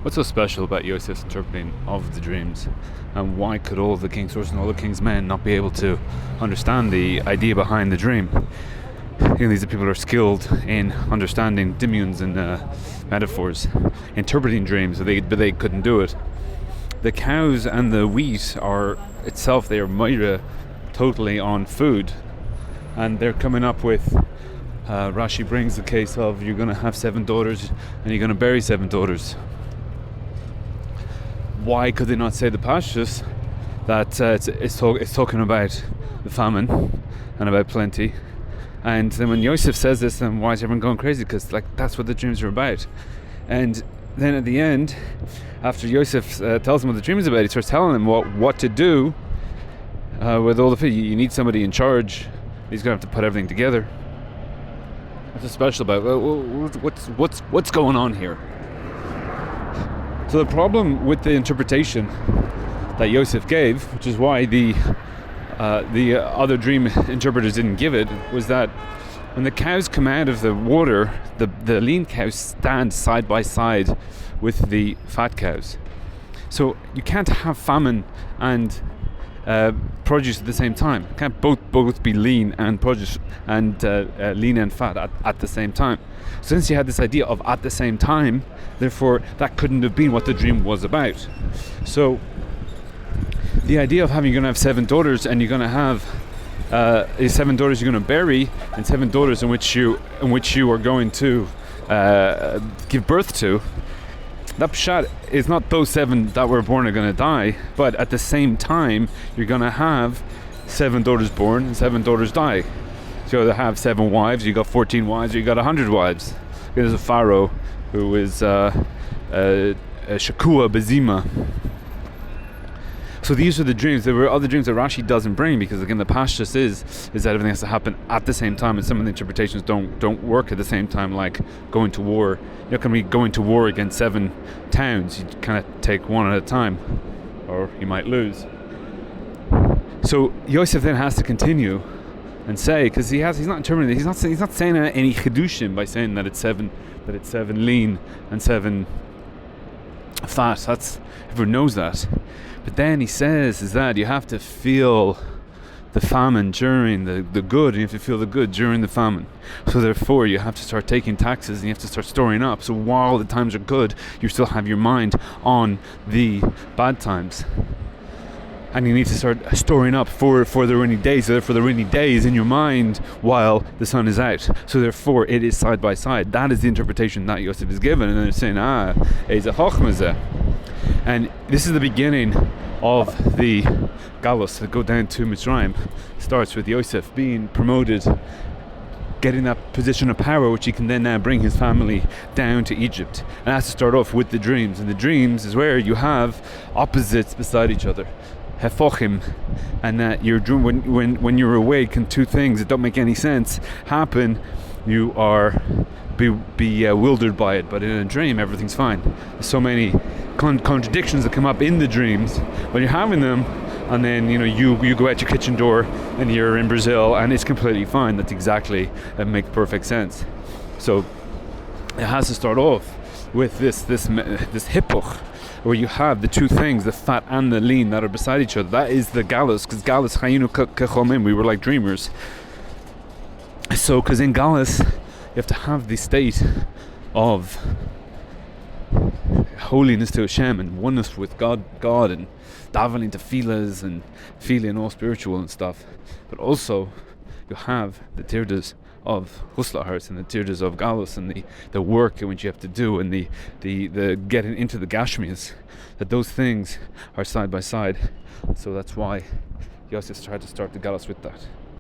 What's so special about Yosef's interpreting of the dreams? And why could all the king's horses and all the king's men not be able to understand the idea behind the dream? These people are skilled in understanding dimions and metaphors, interpreting dreams, but they couldn't do it. The cows and the wheat are itself, they are Moira totally on food. And they're coming up with, Rashi brings the case of you're going to have 7 daughters and you're going to bury 7 daughters. Why could they not say the pashtus that it's talking about the famine and about plenty? And then when Yosef says this, then why is everyone going crazy? Because that's what the dreams are about. And then at the end, after Yosef tells them what the dream is about, he starts telling them what to do with all the food. You need somebody in charge. He's going to have to put everything together. What's so special about what's going on here? So the problem with the interpretation that Yosef gave, which is why the other dream interpreters didn't give it, was that when the cows come out of the water, the lean cows stand side by side with the fat cows. So you can't have famine and produce at the same time. You can't both be lean and produce and lean and fat at the same time. Since you had this idea of at the same time, therefore that couldn't have been what the dream was about. So the idea of you're going to have 7 daughters and you're going to have 7 daughters you're going to bury and 7 daughters in which you are going to give birth to. That pshat is not those 7 that were born are going to die, but at the same time you're going to have 7 daughters born and 7 daughters die. So you have 7 wives, you got 14 wives, or you got 100 wives. There's a pharaoh who is Shakua Bezima. So these are the dreams. There were other dreams that Rashi doesn't bring, because again the pashtus is that everything has to happen at the same time, and some of the interpretations don't work at the same time, like going to war. You're not going to be going to war against 7 towns. You kind of take one at a time, or you might lose. So Yosef then has to continue and say, because he's not interpreting, he's not saying any chidushim by saying that it's 7 lean and 7 fat. That's, everyone knows that. But then he says is that you have to feel the famine during the good, and you have to feel the good during the famine. So therefore you have to start taking taxes and you have to start storing up. So while the times are good, you still have your mind on the bad times. And you need to start storing up for the rainy days. So therefore the rainy day is in your mind while the sun is out. So therefore it is side by side. That is the interpretation that Yosef is given. And they're saying, Eza Chochmazeh. And this is the beginning of the galus that go down to Mitzrayim. Starts with Yosef being promoted, getting that position of power, which he can then now bring his family down to Egypt. And it has to start off with the dreams. And the dreams is where you have opposites beside each other. Hefochim, and that your dream, when you're awake and 2 things that don't make any sense happen, you are bewildered by it. But in a dream, everything's fine. There's so many contradictions that come up in the dreams when you're having them, and then you go out your kitchen door and you're in Brazil and it's completely fine. That's exactly make perfect sense. So it has to start off with this hippoch, where you have the 2 things, the fat and the lean, that are beside each other. That is the galus, because galus haynu kexholmim, we were like dreamers. So because in galus you have to have the state of holiness to Hashem and oneness with God and davening to filas and feeling all spiritual and stuff. But also you have the tirdas of Huslahars and the tirdas of Galus and the work in which you have to do, and the getting into the Gashmias, that those things are side by side. So that's why Yosef tried to start the Galus with that.